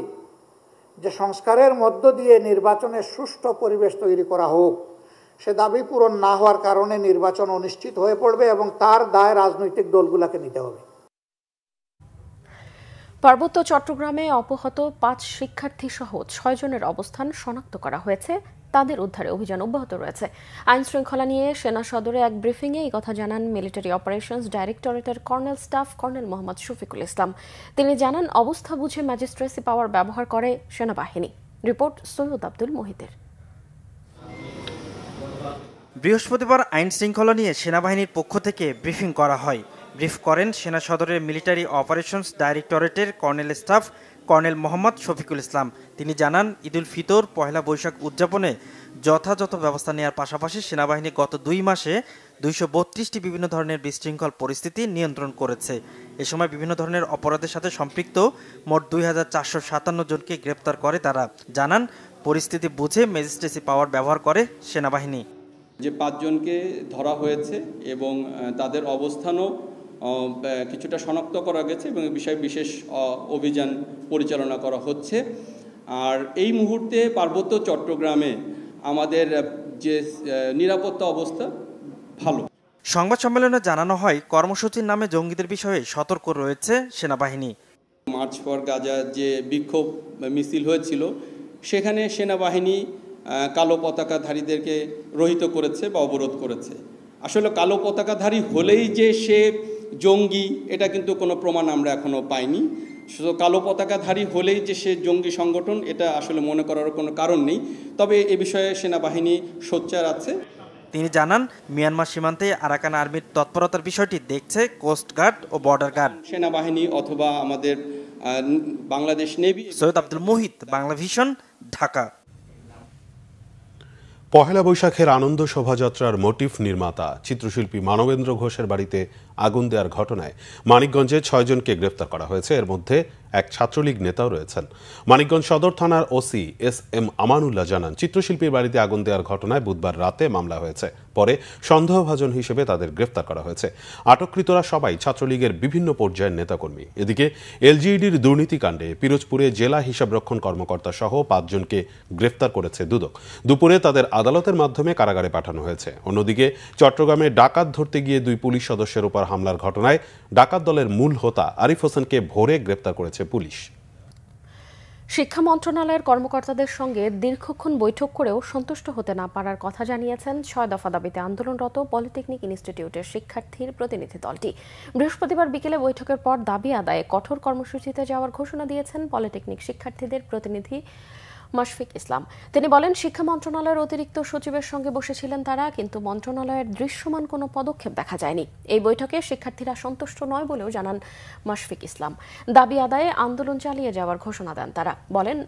যে সংস্কারের মধ্য দিয়ে নির্বাচনের সুষ্ঠু পরিবেশ তৈরি করা হোক, সে দাবি পূরণ না হওয়ার কারণে নির্বাচন অনিশ্চিত হয়ে পড়বে এবং তার দায় রাজনৈতিক দলগুলোকে নিতে হবে।
পার্বত্য চট্টগ্রামে অপহত 5 শিক্ষার্থী সহ 6 জনের অবস্থান শনাক্ত করা হয়েছে। তাদের উদ্ধারে অভিযান অব্যাহত রয়েছে। আইন শৃঙ্খলা নিয়ে সেনা সদরে এক ব্রিফিংয়ে এই কথা জানান মিলিটারি অপারেশনস ডাইরেক্টরেটের colonel staff colonel Mohammad Shafiqul Islam. তিনি জানান, অবস্থা বুঝে ম্যাজিস্ট্রেসি পাওয়ার ব্যবহার করে সেনাবাহিনী। রিপোর্ট সৈয়দ আব্দুল মোহিতের।
বৃহস্পতিবার আইন শৃঙ্খলা নিয়ে সেনাবাহিনীর পক্ষ থেকে ব্রিফিং করা হয়। ব্রিফ করেন সেনা সদরের মিলিটারি অপারেশনস ডাইরেক্টরেটের colonel staff colonel Mohammad Shafiqul Islam. তিনি জানান, ঈদুল ফিতর, পহেলা বৈশাখ উদযাপনে যথাযথ ব্যবস্থা নেওয়ার পাশাপাশি সেনাবাহিনী গত 2 মাসে 232টি বিভিন্ন ধরনের বিশৃঙ্খল পরিস্থিতি নিয়ন্ত্রণ করেছে। এ সময় বিভিন্ন ধরনের অপরাধের সাথে সম্পৃক্ত মোট 2457 জনকে গ্রেপ্তার করে তারা। জানান, পরিস্থিতি বুঝে ম্যাজিস্ট্রেসি পাওয়ার ব্যবহার করে সেনাবাহিনী।
যে 5 জনকে ধরা হয়েছে এবং তাদের অবস্থানও কিছুটা শনাক্ত করা গেছে এবং এই বিষয়ে বিশেষ অভিযান পরিচালনা করা হচ্ছে। আর এই মুহূর্তে পার্বত্য চট্টগ্রামে আমাদের যে নিরাপত্তা অবস্থা ভালো।
সংবাদ সম্মেলনে জানানো হয়, কর্মসূচির নামে জঙ্গিদের বিষয়ে সতর্ক রয়েছে সেনাবাহিনী।
মার্চ ফর গাজা যে বিক্ষোভ মিছিল হয়েছিল, সেখানে সেনাবাহিনী কালো পতাকাধারীদেরকে রহিত করেছে বা অবরোধ করেছে। আসলে কালো পতাকাধারী হলেই যে সে জঙ্গি, এটা কিন্তু কোনো প্রমাণ আমরা এখনো পাইনি। শুধু কালো পতাকাধারী হলেই যে সে জঙ্গি সংগঠন, এটা আসলে মনে করার কোনো কারণ নেই। তবে এ বিষয়ে সেনাবাহিনী সোচ্চার আছে।
তিনি জানান, মিয়ানমার সীমান্তে আরাকান আর্মির তৎপরতার বিষয়টি দেখছে কোস্ট গার্ড ও বর্ডার গার্ড,
সেনাবাহিনী অথবা আমাদের বাংলাদেশ নেভি।
সৈয়দ আব্দুল মোহিত, বাংলা ভিশন, ঢাকা।
পহেলা বৈশাখের আনন্দ শোভাযাত্রার মোটিফ নির্মাতা চিত্রশিল্পী মানবেন্দ্র ঘোষের বাড়িতে আগুন দেওয়ার ঘটনায় মানিকগঞ্জে 6 জনকে গ্রেফতার করা হয়েছে। এর মধ্যে এক ছাত্রলীগ নেতাও রয়েছেন। মানিকগঞ্জ সদর থানার ওসি এস.এম. আমানুল্লাহ জানান, চিত্রশিল্পীর বাড়িতে আগুন দেওয়ার ঘটনায় বুধবার রাতে মামলা হয়েছে। পরে সন্দেহভাজন হিসেবে তাদের গ্রেফতার করা হয়েছে। আটককৃতরা সবাই ছাত্রলীগের বিভিন্ন পর্যায়ের নেতাকর্মী। এদিকে এলজিইডির দুর্নীতিকাণ্ডে পিরোজপুরে জেলা হিসাবরক্ষণ কর্মকর্তা সহ 5 জনকে গ্রেফতার করেছে দুদক। দুপুরে তাদের আদালতের মাধ্যমে কারাগারে পাঠানো হয়েছে। অন্যদিকে চট্টগ্রামে ডাকাত ধরতে গিয়ে 2 পুলিশ সদস্যের উপর হামলার ঘটনায় ডাকাত দলের মূল হোতা আরিফ হোসেনকে ভোরে গ্রেফতার করেছে পুলিশ।
শিক্ষা মন্ত্রণালয়ের কর্মকর্তাদের সঙ্গে দীর্ঘক্ষণ বৈঠক করেও সন্তুষ্ট হতে না পারার কথা জানিয়েছেন 6 দফা দাবিতে আন্দোলনরত পলিটেকনিক ইনস্টিটিউটের শিক্ষার্থীর প্রতিনিধি দলটি। বৃহস্পতিবার বিকেলে বৈঠকের পর দাবি আদায়ে কঠোর কর্মসূচিতে যাওয়ার ঘোষণা দিয়েছেন পলিটেকনিক শিক্ষার্থীদের প্রতিনিধি মাশফিক ইসলাম। তিনি বলেন, শিক্ষা মন্ত্রণালয়ের অতিরিক্ত সচিবের সঙ্গে বসেছিলেন তারা, কিন্তু মন্ত্রণালয়ের দৃশ্যমান কোনো পদক্ষেপ দেখা যায়নি। এই বৈঠকে শিক্ষার্থীরা সন্তুষ্ট নয় বলেও জানান মাশফিক ইসলাম। দাবি আদায়ে আন্দোলন চালিয়ে যাওয়ার ঘোষণা দেন তারা। বলেন,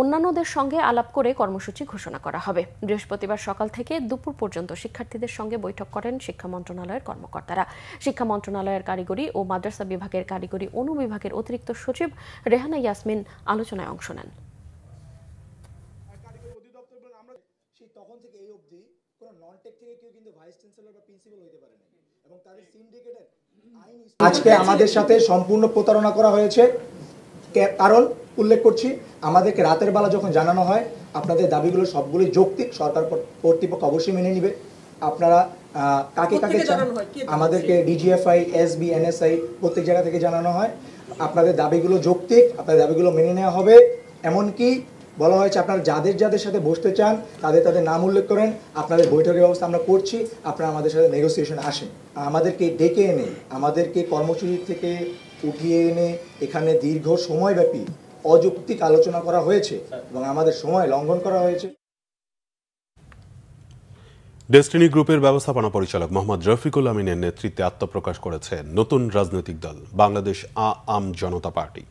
অন্যান্যদের সঙ্গে আলাপ করে কর্মসূচি ঘোষণা করা হবে। বৃহস্পতিবার সকাল থেকে দুপুর পর্যন্ত শিক্ষার্থীদের সঙ্গে বৈঠক করেন শিক্ষা মন্ত্রণালয়ের কর্মকর্তারা। শিক্ষা মন্ত্রণালয়ের কারিগরি ও মাদ্রাসা বিভাগের কারিগরি অনুবিভাগের অতিরিক্ত সচিব রেহানা ইয়াসমিন আলোচনায় অংশ নেন।
আজকে আমাদের সাথে সম্পূর্ণ প্রতারণা করা হয়েছে
কারণ উল্লেখ করছি, আমাদেরকে রাতের বেলা যখন জানানো হয় আপনাদের দাবিগুলো সবগুলোই যৌক্তিক, সরকার কর্তৃপক্ষ অবশ্যই মেনে নেবে। আপনারা কাকে কাকে আমাদেরকে ডিজিএফআই, এসবি, এনএসআই প্রত্যেক জায়গা থেকে জানানো হয় আপনাদের দাবিগুলো যৌক্তিক, আপনাদের দাবিগুলো মেনে নেওয়া হবে। এমনকি বলা হয়েছে আপনারা যাদের যাদের সাথে বসতে চান তাদের নাম উল্লেখ করেন, আপনাদের বৈঠকের ব্যবস্থা আমরা করছি, আপনারা আমাদের সাথে নেগোসিয়েশন আসেন। আমাদেরকে ডেকে এনে, আমাদেরকে কর্মসূচি থেকে উঠিয়ে এনে এখানে দীর্ঘ সময়ব্যাপী অযৌক্তিক আলোচনা করা হয়েছে এবং আমাদের সময় লঙ্ঘন করা হয়েছে।
ডেস্টিনি গ্রুপের ব্যবস্থাপনা পরিচালক মোহাম্মদ রফিকুল আমিনের নেতৃত্বে আত্মপ্রকাশ করেছে নতুন রাজনৈতিক দল বাংলাদেশ আম জনতা পার্টি।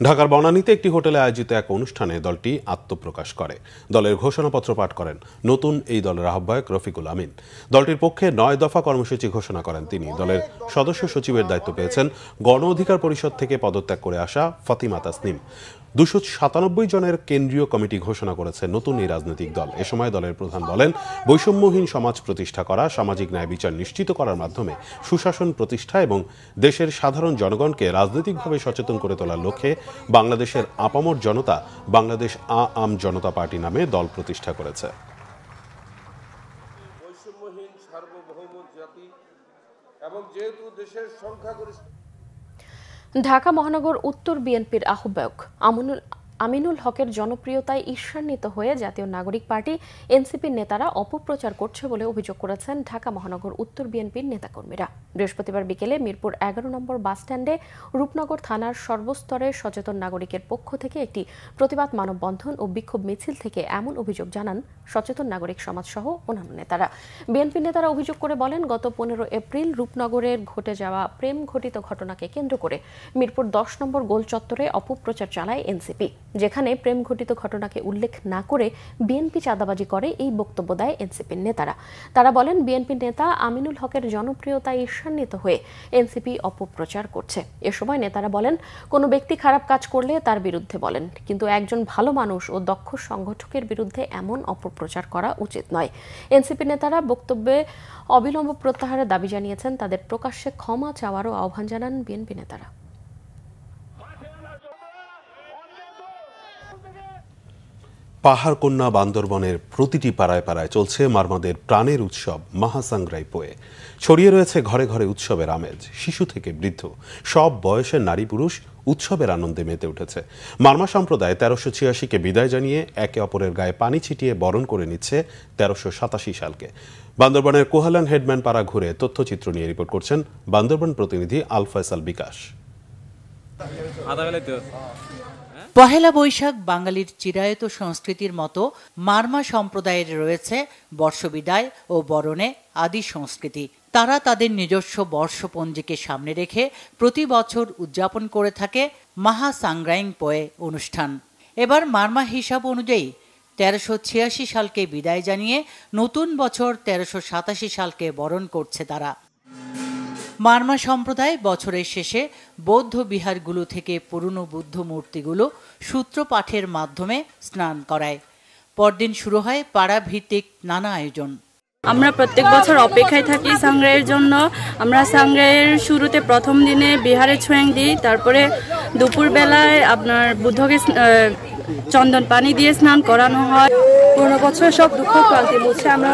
ঢাকার বনানীতে একটি হোটেলে আয়োজিত এক অনুষ্ঠানে দলটি আত্মপ্রকাশ করে। দলের ঘোষণাপত্র পাঠ করেন নতুন এই দলের আহ্বায়ক রফিকুল আমিন। দলটির পক্ষে 9 দফা কর্মসূচি ঘোষণা করেন তিনি। দলের সদস্য সচিবের দায়িত্ব পেয়েছেন গণ অধিকার পরিষদ থেকে পদত্যাগ করে আসা ফাতিমা তাসনিম। 297 জনের কেন্দ্রীয় কমিটি ঘোষণা করেছে নতুন এই রাজনৈতিক দল। এ সময় দলের প্রধান বলেন, বৈষম্যহীন সমাজ প্রতিষ্ঠা করা, সামাজিক ন্যায় বিচার নিশ্চিত করার মাধ্যমে সুশাসন প্রতিষ্ঠা এবং দেশের সাধারণ জনগণকে রাজনৈতিকভাবে সচেতন করে তোলার লক্ষ্যে বাংলাদেশের আপামর জনতা বাংলাদেশ আম জনতা পার্টি নামে দল প্রতিষ্ঠা করেছে।
বৈষম্যহীন সার্বভৌম জাতি এবং যেহেতু দেশের সংখ্যাগরিষ্ঠ
ঢাকা মহানগর উত্তর বিএনপির আহ্বায়ক আমিনুল হকের জনপ্রিয়তায় ঈর্ষান্বিত হয়ে জাতীয় নাগরিক পার্টি এনসিপির নেতারা অপপ্রচার করছে বলে অভিযোগ করেছেন ঢাকা মহানগর উত্তর বিএনপির নেতাকর্মীরা। বৃহস্পতিবার বিকেলে মিরপুর 11 নম্বর বাসস্ট্যান্ডে রূপনগর থানার সর্বস্তরের সচেতন নাগরিকের পক্ষ থেকে একটি প্রতিবাদ মানববন্ধন ও বিক্ষোভ মিছিল থেকে এমন অভিযোগ জানান সচেতন নাগরিক সমাজ সহ অন্যান্য নেতারা। বিএনপি নেতারা অভিযোগ করে বলেন, গত 15 এপ্রিল রূপনগরের ঘটে যাওয়া প্রেম ঘটিত ঘটনাকে কেন্দ্র করে মিরপুর 10 নম্বর গোল চত্বরে অপপ্রচার চালায় এনসিপি, যেখানে প্রেম ঘটিত ঘটনাকে উল্লেখ না করে বিএনপি চাঁদাবাজি করে এই বক্তব্য দেয় এনসিপির নেতারা। তারা বলেন, বিএনপি নেতা আমিনুল হকের জনপ্রিয়তায় ঈর্ষান্বিত হয়ে এনসিপি অপপ্রচার করছে। এ সময় নেতারা বলেন, কোনো ব্যক্তি খারাপ কাজ করলে তার বিরুদ্ধে বলেন, কিন্তু একজন ভালো মানুষ ও দক্ষ সংগঠকের বিরুদ্ধে এমন অপপ্রচার করা উচিত নয়। এনসিপি নেতারা বক্তব্যে অবিলম্ব প্রত্যাহারের দাবি জানিয়েছেন। তাদের প্রকাশ্যে ক্ষমা চাওয়ারও আহ্বান জানান বিএনপি নেতারা।
পাহাড়কন্যা বান্দরবনের প্রতিটি পাড়ায় পাড়ায় চলছে মারমাদের প্রাণের উৎসব মহাসাংগ্রাই পোয়ে। ছড়িয়ে রয়েছে ঘরে ঘরে উৎসবের আমেজ। শিশু থেকে বৃদ্ধ সব বয়সের নারী পুরুষ উৎসবের আনন্দে মেতে উঠেছে। মারমা সম্প্রদায় 1386-কে বিদায় জানিয়ে একে অপরের গায়ে পানি ছিটিয়ে বরণ করে নিচ্ছে 1387 সালকে। বান্দরবনের কোহালাং হেডম্যান পাড়া ঘুরে তথ্যচিত্র নিয়ে রিপোর্ট করছেন বান্দরবন প্রতিনিধি আল ফয়সাল বিকাশ।
পহেলা বৈশাখ বাঙালির চিরায়ত সংস্কৃতির মতো মারমা সম্প্রদায়ের রয়েছে বর্ষবিদায় ও বরণে আদি সংস্কৃতি। তারা তাদের নিজস্ব বর্ষপঞ্জিকে সামনে রেখে প্রতি বছর উদযাপন করে থাকে মহাসাংগ্রাইং পোয়ে অনুষ্ঠান। এবার মারমা হিসাব অনুযায়ী 1386 সালকে বিদায় জানিয়ে নতুন বছর 1387 সালকে বরণ করছে তারা। মারমা সম্প্রদায় বছরের শেষে বৌদ্ধ বিহারগুলো থেকে পুরনো বুদ্ধ মূর্তিগুলো সূত্রপাঠের মাধ্যমে স্নান করায়। পরদিন শুরু হয় পাড়া ভিত্তিক নানা আয়োজন।
আমরা প্রত্যেক বছর অপেক্ষায় থাকি সাংগ্রাইয়ের জন্য। আমরা সাংগ্রাইয়ের শুরুতে প্রথম দিনে বিহারে ছোঁয়াং দিই, তারপরে দুপুরবেলায় আপনার বুদ্ধকে চন্দন পানি দিয়ে স্নান করানো হয়। পুরোনো বছর সব দুঃখ ক্লান্তি মুছে আমরা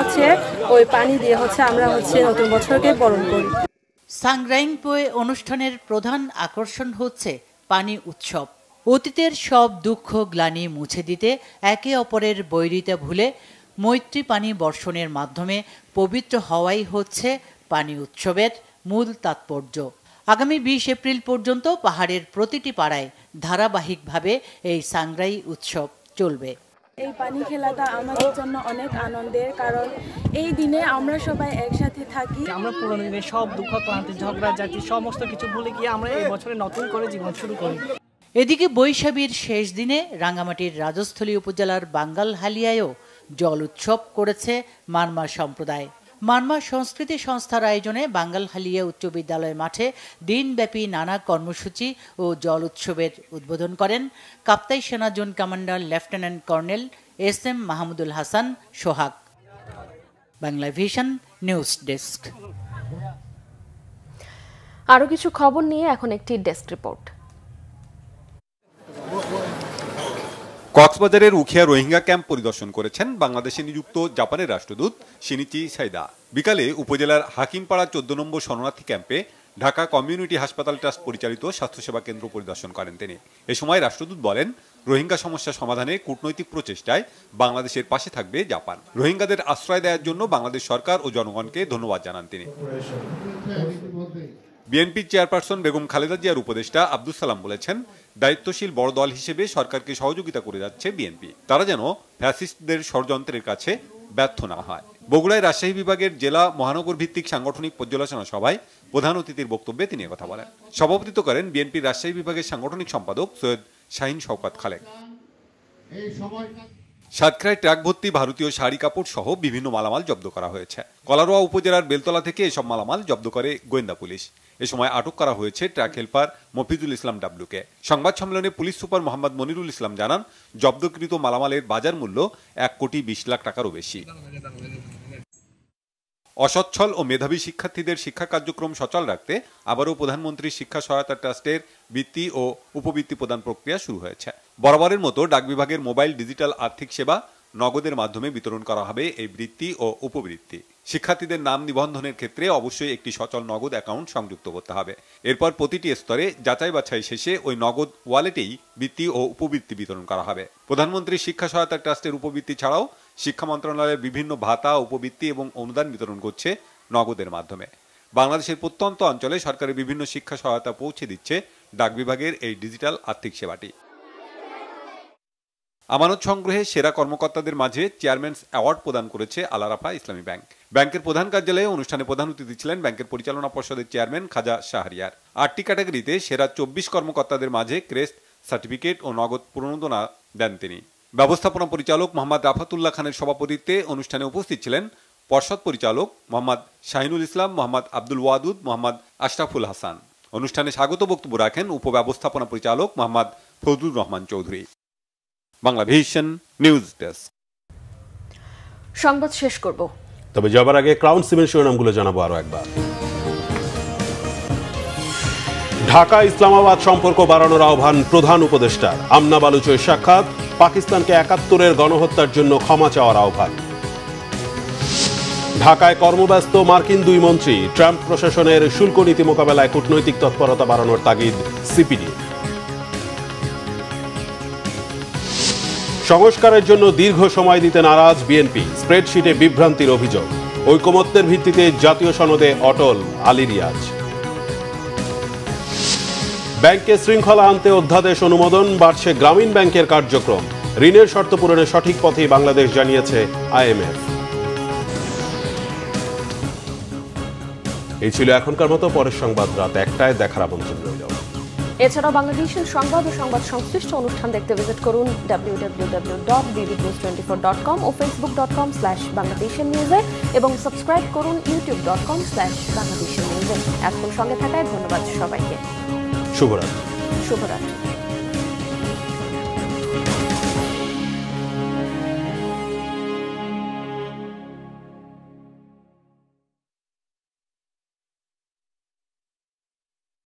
ওই পানি দিয়ে আমরা নতুন বছরকে বরণ করি।
সাংগ্রাইং পোয়ে অনুষ্ঠানের প্রধান আকর্ষণ হচ্ছে পানি উৎসব। অতীতের সব দুঃখ গ্লানি মুছে দিতে একে অপরের বৈরিতা ভুলে মৈত্রী পানি বর্ষণের মাধ্যমে পবিত্র হওয়াই হচ্ছে পানি উৎসবের মূল তাৎপর্য। আগামী 20 এপ্রিল পর্যন্ত পাহাড়ের প্রতিটি পাড়ায় ধারাবাহিকভাবে এই সাংগ্রাই উৎসব চলবে।
এই পানি খেলাটা আমাদের জন্য অনেক আনন্দের, কারণ এই দিনে আমরা সবাই একসাথে থাকি।
আমরা পুরোনো দিনে সব দুঃখ ক্লান্তি ঝগড়া জাতি সমস্ত কিছু ভুলে গিয়ে আমরা এই বছরে নতুন করে জীবন শুরু করি।
এদিকে বৈশাখীর শেষ দিনে রাঙ্গামাটির রাজস্থলী উপজেলার বাঙ্গালহালিয়ায়ও জল উৎসব করেছে মারমা সম্প্রদায়। মারমা সংস্কৃতি সংস্থার আয়োজনে বাঙ্গালহালিয়া উচ্চ বিদ্যালয় মাঠে দিনব্যাপী নানা কর্মসূচি ও জল উৎসবের উদ্বোধন করেন কাপ্তাই সেনা zone commander lieutenant colonel SM Mahmudul Hasan Sohag. Bangla vision news desk.
আরো কিছু খবর নিয়ে এখন একটি ডেস্ক রিপোর্ট।
কক্সবাজারের উখিয়া রোহিঙ্গা ক্যাম্প পরিদর্শন করেছেন বাংলাদেশে নিযুক্ত জাপানের রাষ্ট্রদূত শিনিচি সাইদা। বিকালে উপজেলার হাকিমপাড়া 14 নম্বর শরণার্থী ক্যাম্পে ঢাকা কমিউনিটি হাসপাতাল ট্রাস্ট পরিচালিত স্বাস্থ্যসেবা কেন্দ্র পরিদর্শন করেন তিনি। এ সময় রাষ্ট্রদূত বলেন, রোহিঙ্গা সমস্যা সমাধানে কূটনৈতিক প্রচেষ্টায় বাংলাদেশের পাশে থাকবে জাপান। রোহিঙ্গাদের আশ্রয় দেওয়ার জন্য বাংলাদেশ সরকার ও জনগণকে ধন্যবাদ জানান তিনি। বিএনপি চেয়ারপারসন বেগম খালেদা জিয়ার উপদেষ্টা আব্দুল সালাম বলেছেন, দায়িত্বশীল বড় দল হিসেবে সরকারকে সহযোগিতা করে যাচ্ছে বিএনপি। তারা যেন ফ্যাসিস্টদের ষড়যন্ত্রের কাছে ব্যর্থ না হয়। বগুড়ায় রাজশাহী বিভাগের জেলা মহানগর ভিত্তিক সাংগঠনিক পর্যালোচনা সভায় প্রধান অতিথির বক্তব্যে তিনি কথা বলেন। সভাপতিত্ব করেন বিএনপির রাজশাহী বিভাগের সাংগঠনিক সম্পাদক সৈয়দ শাহিন শওকত খালেক। সাতক্ষীরায় ট্রাক ভর্তি ভারতীয় শাড়ি কাপড় সহ বিভিন্ন মালামাল জব্দ করা হয়েছে। কলারোয়া উপজেলার বেলতলা থেকে এসব মালামাল জব্দ করে গোয়েন্দা পুলিশ। এ সময় আটক করা হয়েছে ট্রাক হেলপার মফিজুল ইসলাম ডাবলুকে। সংবাদ সম্মেলনে পুলিশ সুপার মোহাম্মদ মনিরুল ইসলাম জানান, জব্দকৃত মালামালের বাজার মূল্য 1,20,00,000 টাকারও বেশি। অসচ্ছল ও মেধাবী শিক্ষার্থীদের শিক্ষা কার্যক্রম সচল রাখতে আবারও প্রধানমন্ত্রী শিক্ষা সহায়তা ট্রাস্টের বৃত্তি ও উপবৃত্তি প্রদান প্রক্রিয়া শুরু হয়েছে। বরাবরের মতো ডাক বিভাগের মোবাইল ডিজিটাল আর্থিক সেবা নগদের মাধ্যমে বিতরণ করা হবে এই বৃত্তি ও উপবৃত্তি। শিক্ষার্থীদের নাম নিবন্ধনের ক্ষেত্রে অবশ্যই একটি সচল নগদ অ্যাকাউন্ট সংযুক্ত করতে হবে। এরপর প্রতিটি স্তরে যাচাই বাছাই শেষে ওই নগদ ওয়ালেটেই বৃত্তি ও উপবৃত্তি বিতরণ করা হবে। প্রধানমন্ত্রী শিক্ষা সহায়তা ট্রাস্টের উপবৃত্তি ছাড়াও শিক্ষা মন্ত্রণালয়ের বিভিন্ন ভাতা, উপবৃত্তি এবং অনুদান বিতরণ করছে নগদের মাধ্যমে। বাংলাদেশের প্রত্যন্ত অঞ্চলে সরকারের বিভিন্ন শিক্ষা সহায়তা পৌঁছে দিচ্ছে ডাক বিভাগের এই ডিজিটাল আর্থিক সেবাটি। আমানত সংগ্রহে সেরা কর্মকর্তাদের মাঝে চেয়ারম্যানস অ্যাওয়ার্ড প্রদান করেছে আল আরাফা ইসলামী ব্যাংক। ব্যাংকের প্রধান কার্যালয়ে অনুষ্ঠানে প্রধান অতিথি ছিলেন ব্যাংকের পরিচালনা পর্ষদের চেয়ারম্যান খাজা শাহরিয়ার। 8টি ক্যাটাগরিতে সেরা 24 কর্মকর্তাদের মাঝে ক্রেস্ট, সার্টিফিকেট ও নগদ প্রণোদনা দেন তিনি। ব্যবস্থাপনা পরিচালক মোহাম্মদ রাফাতুল্লাহ খানের সভাপতিত্বে অনুষ্ঠানে উপস্থিত ছিলেন পর্ষদ পরিচালক মোহাম্মদ শাহিনুল ইসলাম, মোহাম্মদ আব্দুল ওয়াদুদ, মোহাম্মদ আশরাফুল হাসান। অনুষ্ঠানে স্বাগত বক্তব্য রাখেন উপব্যবস্থাপনা পরিচালক মোহাম্মদ ফজলুর রহমান চৌধুরী। Banglavision news desk.
সংবাদ শেষ করব,
তবে যাবার আগে ক্রাউন সিমেন্ট শিরোনামগুলো জানাবো আরো একবার। ঢাকা ইসলামাবাদ সম্পর্ক বাড়ানোর আহ্বান প্রধান উপদেষ্টার। আমনা বালুচের সাক্ষাৎ, পাকিস্তানকে 71-এর গণহত্যার জন্য ক্ষমা চাওয়ার আহ্বান। ঢাকায় কর্মব্যস্ত মার্কিন 2 মন্ত্রী। ট্রাম্প প্রশাসনের শুল্ক নীতি মোকাবেলায় কূটনৈতিক তৎপরতা বাড়ানোর তাগিদ সিপিডি। সংস্কারের জন্য দীর্ঘ সময় দিতে নারাজ বিএনপি। স্প্রেডশিটে বিভ্রান্তির অভিযোগ। ঐকমত্যের ভিত্তিতে জাতীয় সনদে অটল আলী রিয়াজ। ব্যাংকে শৃঙ্খলা আনতে অধ্যাদেশ অনুমোদন, বাড়ছে গ্রামীণ ব্যাংকের কার্যক্রম। ঋণের শর্ত পূরণে সঠিক পথেই বাংলাদেশ জানিয়েছে আইএমএফ। এই ছিল এখনকার মতো। পরের সংবাদ রাত 1টায় দেখার আমন্ত্রণ রইল।
এছাড়াও বাংলাদেশের সংবাদ ও সংবাদ সংশ্লিষ্ট অনুষ্ঠান দেখতে ভিজিট করুন www.bbnews24.com ও facebook.com/bangladeshiannews এবং সাবস্ক্রাইব করুন youtube.com/bangladeshiannews। এখন সঙ্গে থাকায় ধন্যবাদ সবাইকে।
শুভরাত্রি।
শুভরাত্রি।